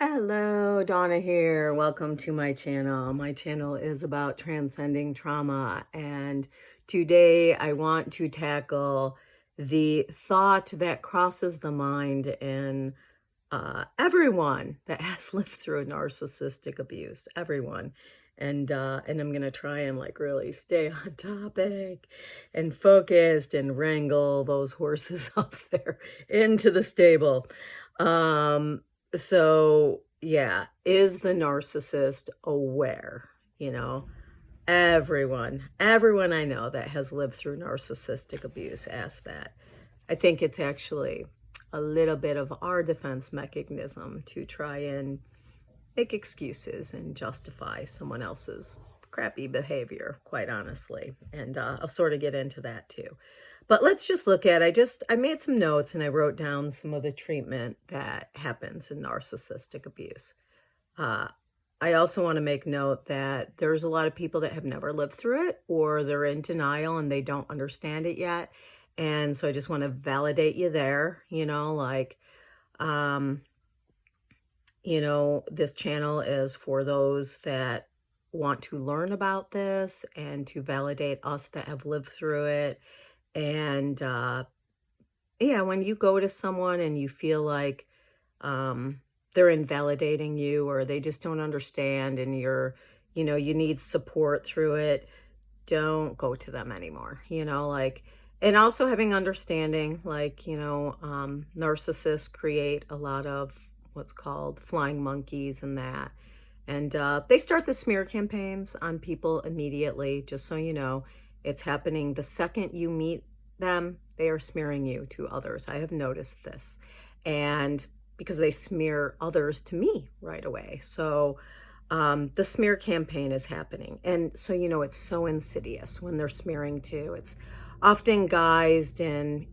Hello, Donna here. Welcome to my channel. My channel is about transcending trauma, and today I want to tackle the thought that crosses the mind in everyone that has lived through a narcissistic abuse. Everyone. And I'm gonna try and like really stay on topic and focused and wrangle those horses up there into the stable. So yeah, is the narcissist aware? Everyone I know that has lived through narcissistic abuse asks that. I think it's actually a little bit of our defense mechanism to try and make excuses and justify someone else's crappy behavior, quite honestly. And I'll sort of get into that too. But let's just look at, I made some notes and I wrote down some of the treatment that happens in narcissistic abuse. I also want to make note that there's a lot of people that have never lived through it, or they're in denial and they don't understand it yet. And so I just want to validate you there, this channel is for those that want to learn about this and to validate us that have lived through it. And yeah, when you go to someone and you feel like they're invalidating you, or they just don't understand, and you need support through it, don't go to them anymore, and also having understanding, narcissists create a lot of what's called flying monkeys and that. And they start the smear campaigns on people immediately, just so you know. It's happening the second you meet them, they are smearing you to others. I have noticed this. And because they smear others to me right away. So the smear campaign is happening. And so, it's so insidious when they're smearing too. It's often guised in,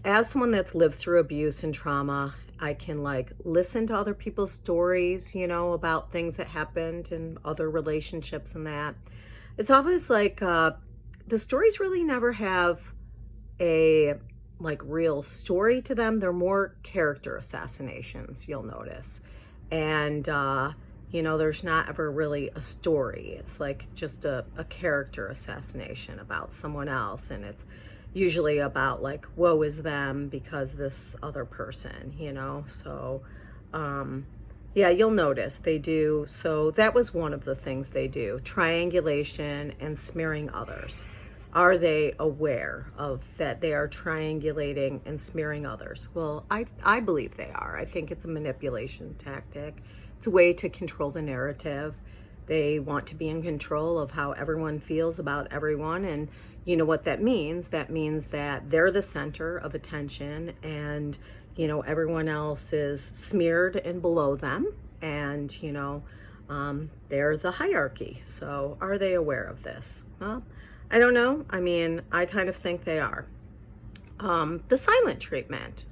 as someone that's lived through abuse and trauma, I can listen to other people's stories, about things that happened in other relationships and that. It's always the stories really never have a real story to them. They're more character assassinations, you'll notice. And, there's not ever really a story. It's just a character assassination about someone else. And it's usually about woe is them because this other person, So, yeah, you'll notice they do. So that was one of the things they do: triangulation and smearing others. Are they aware of that they are triangulating and smearing others? Well, I believe they are. I think it's a manipulation tactic. It's a way to control the narrative. They want to be in control of how everyone feels about everyone. And you know what that means? That means that they're the center of attention, and, everyone else is smeared and below them. And, they're the hierarchy. So are they aware of this? Well, I don't know. I mean, I kind of think they are. The silent treatment,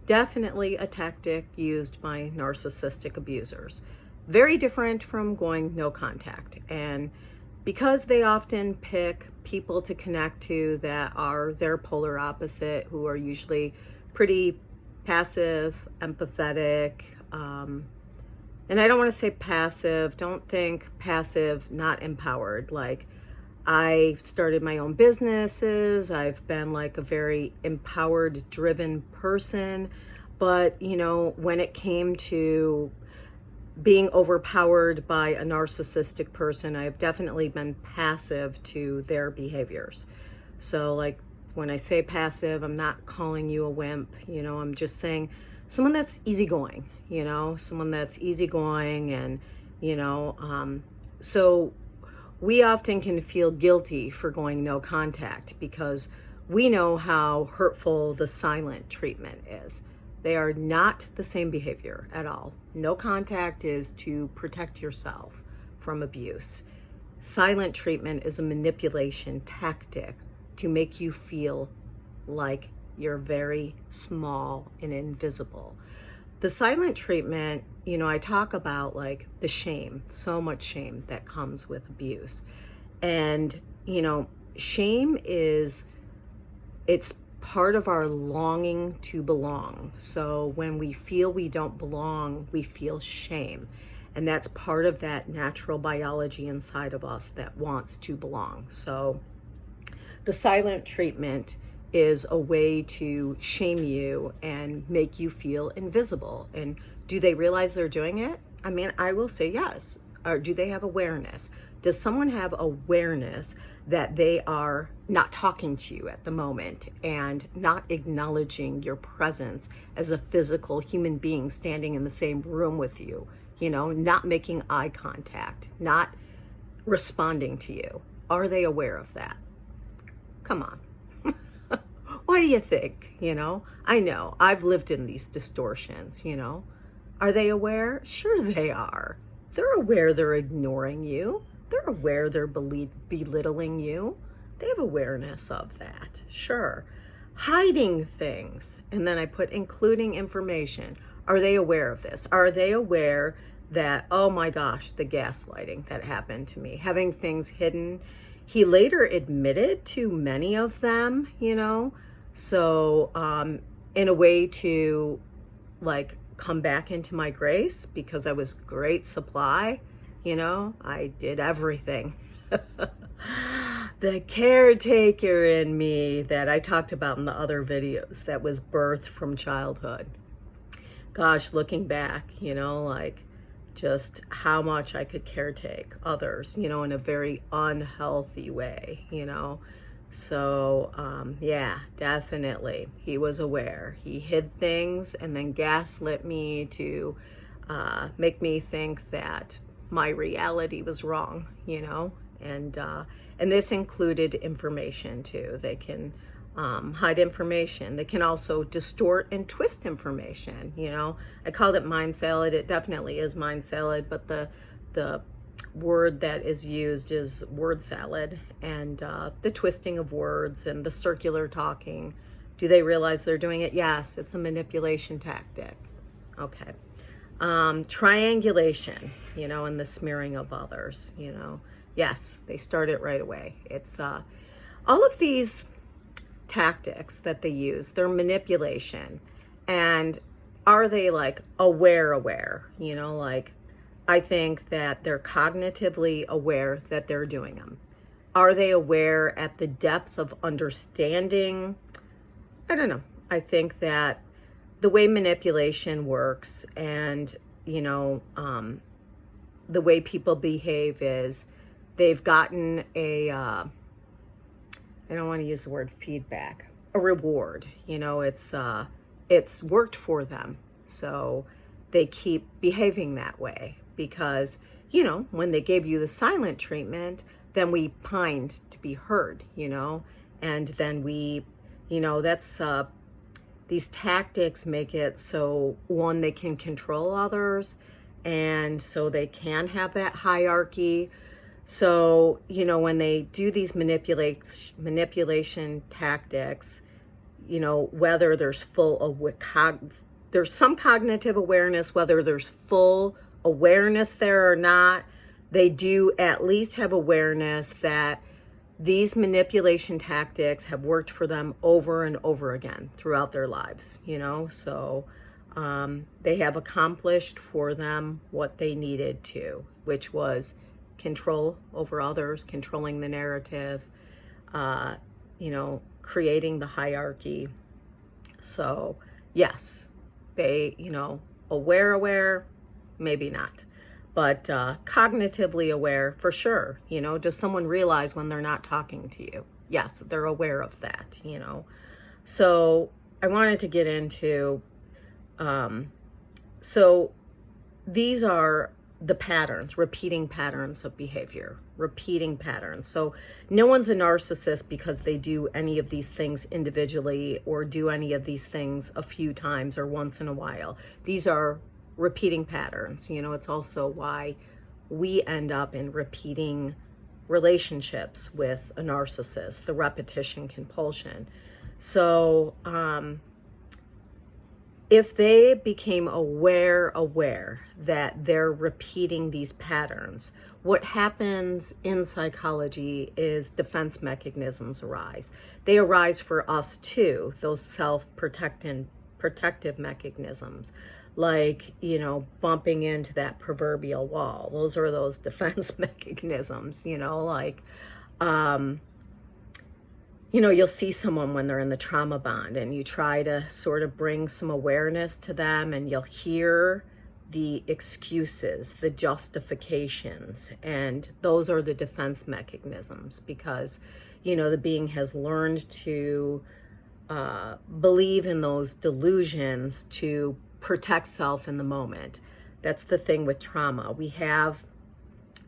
definitely a tactic used by narcissistic abusers. Very different from going no contact. And because they often pick people to connect to that are their polar opposite, who are usually pretty passive, empathetic, and I don't want to say passive. Don't think passive, not empowered. I started my own businesses. I've been a very empowered, driven person. But, when it came to being overpowered by a narcissistic person, I've definitely been passive to their behaviors. So when I say passive, I'm not calling you a wimp, I'm just saying someone that's easygoing, and, so we often can feel guilty for going no contact because we know how hurtful the silent treatment is. They are not the same behavior at all. No contact is to protect yourself from abuse. Silent treatment is a manipulation tactic to make you feel like you're very small and invisible. The silent treatment, I talk about the shame, so much shame that comes with abuse. And, shame it's part of our longing to belong. So when we feel we don't belong, we feel shame. And that's part of that natural biology inside of us that wants to belong. So the silent treatment is a way to shame you and make you feel invisible. And do they realize they're doing it? I mean, I will say yes. Or do they have awareness? Does someone have awareness that they are not talking to you at the moment and not acknowledging your presence as a physical human being standing in the same room with you, not making eye contact, not responding to you? Are they aware of that? Come on. What do you think? I know I've lived in these distortions, Are they aware? Sure they are. They're aware they're ignoring you. They're aware they're belittling you. They have awareness of that. Sure. Hiding things. And then I put including information. Are they aware of this? Are they aware that, oh my gosh, the gaslighting that happened to me, having things hidden? He later admitted to many of them, So in a way to come back into my grace, because I was great supply, I did everything. The caretaker in me that I talked about in the other videos that was birthed from childhood. Gosh, looking back, just how much I could caretake others, in a very unhealthy way, So, yeah, definitely. He was aware. He hid things and then gaslit me to make me think that my reality was wrong, and this included information too. They can hide information. They can also distort and twist information. I called it mind salad. It definitely is mind salad, but the word that is used is word salad, and the twisting of words and the circular talking. Do they realize they're doing it? Yes, it's a manipulation tactic. Okay. Triangulation, and the smearing of others, Yes, they start it right away. It's all of these tactics that they use, they're manipulation. And are they aware, I think that they're cognitively aware that they're doing them. Are they aware at the depth of understanding? I don't know. I think that the way manipulation works and, the way people behave is they've gotten I don't want to use the word feedback, a reward, it's worked for them. So they keep behaving that way because, when they gave you the silent treatment, then we pined to be heard, and then we, that's, these tactics make it so, one, they can control others, and so they can have that hierarchy. So, when they do these manipulation tactics, whether there's there's some cognitive awareness, whether there's full awareness there or not, they do at least have awareness that these manipulation tactics have worked for them over and over again throughout their lives, so they have accomplished for them what they needed to, which was control over others, controlling the narrative, creating the hierarchy. So yes, they, aware, maybe not, but cognitively aware for sure. Does someone realize when they're not talking to you? Yes, they're aware of that, So I wanted to get into, so these are the patterns, repeating patterns of behavior, repeating patterns. So no one's a narcissist because they do any of these things individually or do any of these things a few times or once in a while. These are repeating patterns. It's also why we end up in repeating relationships with a narcissist, the repetition compulsion. So if they became aware that they're repeating these patterns, what happens in psychology is defense mechanisms arise. They arise for us too, those protective mechanisms, like, bumping into that proverbial wall. Those are those defense mechanisms, like, you'll see someone when they're in the trauma bond and you try to sort of bring some awareness to them, and you'll hear the excuses, the justifications, and those are the defense mechanisms because, the being has learned to believe in those delusions to protect self in the moment. That's the thing with trauma. We have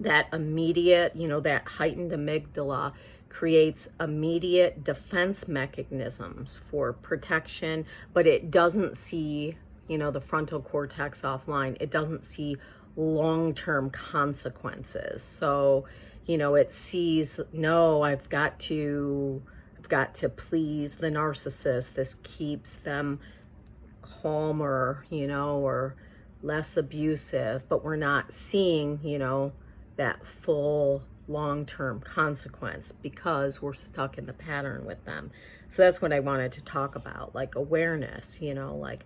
that immediate, that heightened amygdala creates immediate defense mechanisms for protection, but it doesn't see, the frontal cortex offline. It doesn't see long-term consequences. So, it sees, no, I've got to please the narcissist. This keeps them calmer, or less abusive, but we're not seeing, that full long-term consequence because we're stuck in the pattern with them. So that's what I wanted to talk about, like awareness, like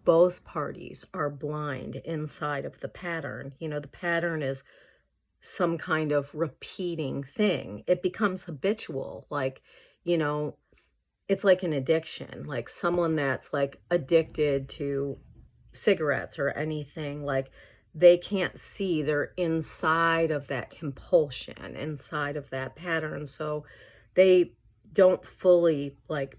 both parties are blind inside of the pattern. The pattern is some kind of repeating thing. It becomes habitual. Like, it's like an addiction, like someone that's like addicted to cigarettes or anything, like they can't see they're inside of that compulsion, inside of that pattern. So they don't fully like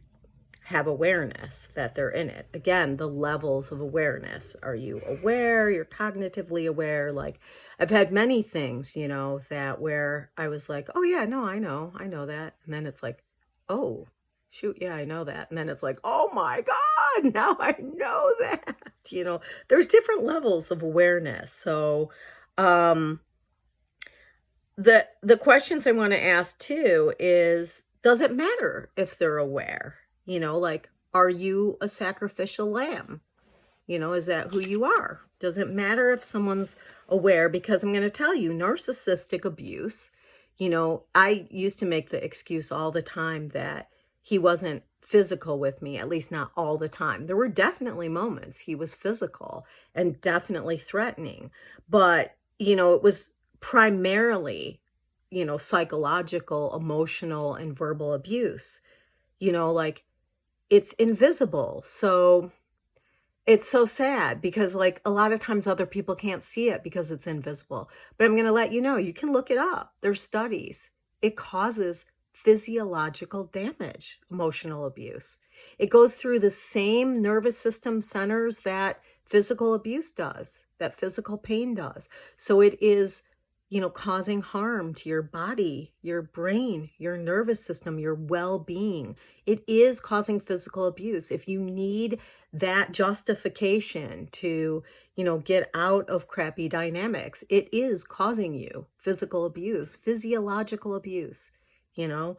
have awareness that they're in it. Again, the levels of awareness. Are you aware? You're cognitively aware. Like I've had many things, that where I was like, oh yeah, no, I know that. And then it's like, oh, shoot, yeah, I know that. And then it's like, oh my God, now I know that. There's different levels of awareness. So the questions I want to ask too is, does it matter if they're aware? Like, are you a sacrificial lamb? Is that who you are? Does it matter if someone's aware? Because I'm going to tell you, narcissistic abuse, I used to make the excuse all the time that he wasn't physical with me, at least not all the time. There were definitely moments he was physical and definitely threatening, but, it was primarily, psychological, emotional, and verbal abuse, like it's invisible. So it's so sad because like a lot of times other people can't see it because it's invisible. But I'm going to let you know, you can look it up. There's studies. It causes physiological damage, emotional abuse. It goes through the same nervous system centers that physical abuse does, that physical pain does. So it is, causing harm to your body, your brain, your nervous system, your well-being. It is causing physical abuse. If you need that justification to, get out of crappy dynamics, it is causing you physical abuse, physiological abuse, you know.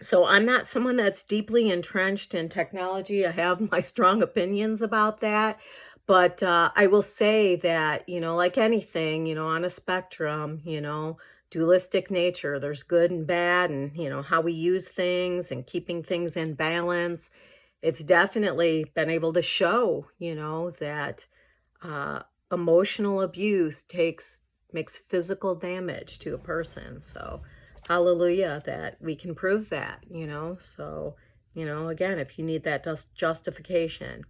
So I'm not someone that's deeply entrenched in technology. I have my strong opinions about that. But I will say that, like anything, on a spectrum, dualistic nature, there's good and bad, and, how we use things and keeping things in balance. It's definitely been able to show, that emotional abuse makes physical damage to a person. So hallelujah that we can prove that, So, again, if you need that justification.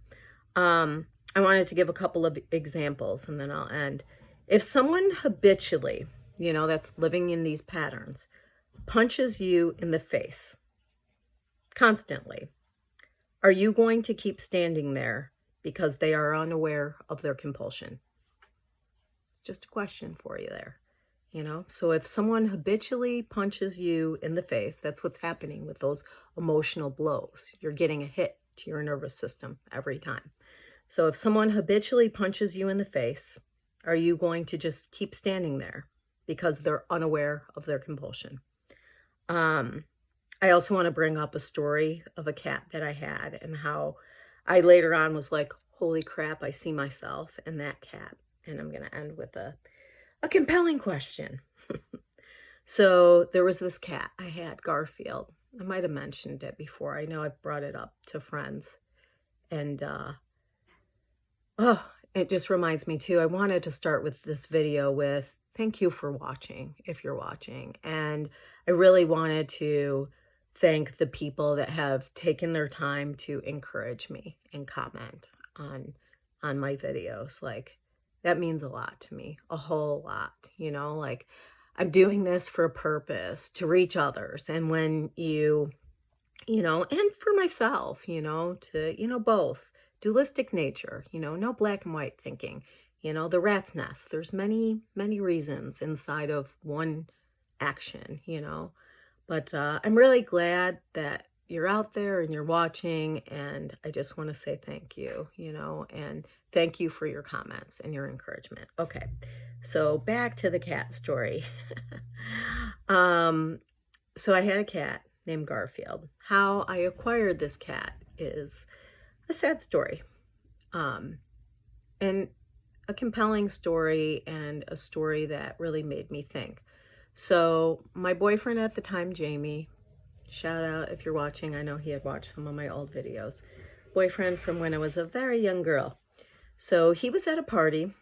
I wanted to give a couple of examples and then I'll end. If someone habitually, that's living in these patterns, punches you in the face constantly, are you going to keep standing there because they are unaware of their compulsion? It's just a question for you there. So if someone habitually punches you in the face, that's what's happening with those emotional blows. You're getting a hit to your nervous system every time. So if someone habitually punches you in the face, are you going to just keep standing there because they're unaware of their compulsion? I also want to bring up a story of a cat that I had and how I later on was like, holy crap, I see myself in that cat. And I'm going to end with a compelling question. So there was this cat I had, Garfield. I might have mentioned it before. I know I've brought it up to friends. And oh, it just reminds me too. I wanted to start with this video with thank you for watching, if you're watching. And I really wanted to thank the people that have taken their time to encourage me and comment on my videos. Like, that means a lot to me, a whole lot, you know, like I'm doing this for a purpose to reach others. And when you know, and for myself, you know, to, you know, both dualistic nature, you know, no black and white thinking, you know, the rat's nest. There's many, many reasons inside of one action, you know, but I'm really glad that you're out there and you're watching. And I just want to say thank you, you know, and thank you for your comments and your encouragement. Okay. So back to the cat story. So I had a cat named Garfield. How I acquired this cat is a sad story, and a compelling story, and a story that really made me think. So my boyfriend at the time, Jamie, shout out if you're watching. I know he had watched some of my old videos. Boyfriend from when I was a very young girl. So he was at a party,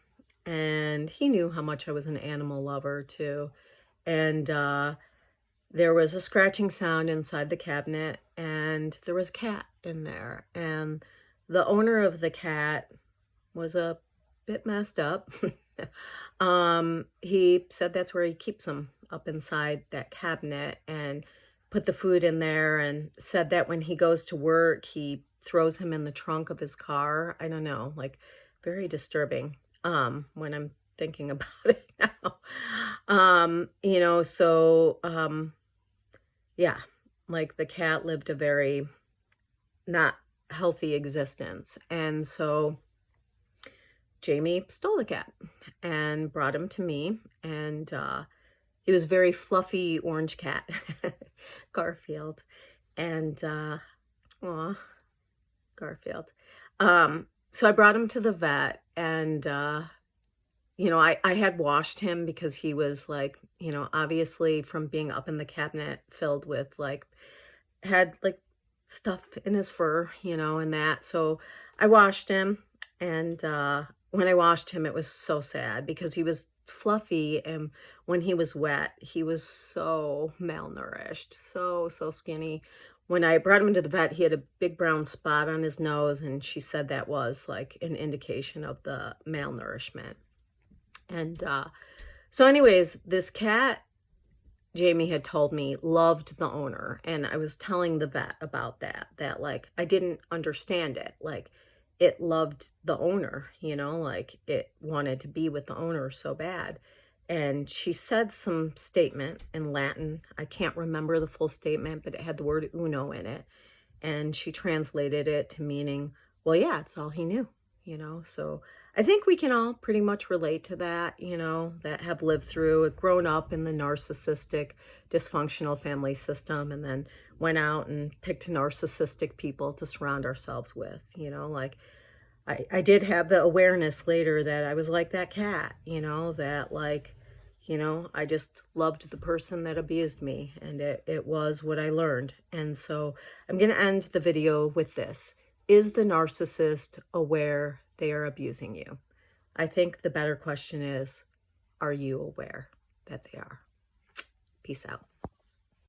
and he knew how much I was an animal lover too. And there was a scratching sound inside the cabinet, and there was a cat in there. And the owner of the cat was a bit messed up. He said that's where he keeps them, up inside that cabinet, and put the food in there, and said that when he goes to work, he throws him in the trunk of his car. I don't know, like very disturbing when I'm thinking about it now. You know, so yeah, like the cat lived a very not healthy existence. And so Jamie stole the cat and brought him to me. And he was a very fluffy orange cat, Garfield. And aw, Garfield. So I brought him to the vet, and you know, I had washed him because he was like, you know, obviously from being up in the cabinet filled with like, had like stuff in his fur, you know, and that. So I washed him, and when I washed him, it was so sad because he was fluffy, and when he was wet, he was so malnourished, so skinny. When I brought him to the vet, he had a big brown spot on his nose, and she said that was like an indication of the malnourishment. And so anyways, this cat, Jamie had told me, loved the owner. And I was telling the vet about that like, I didn't understand it. Like, it loved the owner, you know, like it wanted to be with the owner so bad. And she said some statement in Latin. I can't remember the full statement, but it had the word uno in it. And she translated it to meaning, well, yeah, it's all he knew, you know. So I think we can all pretty much relate to that, you know, that have lived through it, grown up in the narcissistic, dysfunctional family system, and then went out and picked narcissistic people to surround ourselves with, you know. Like, I did have the awareness later that I was like that cat, you know, that like, you know, I just loved the person that abused me, and it was what I learned. And so I'm going to end the video with this. Is the narcissist aware they are abusing you? I think the better question is, are you aware that they are? Peace out.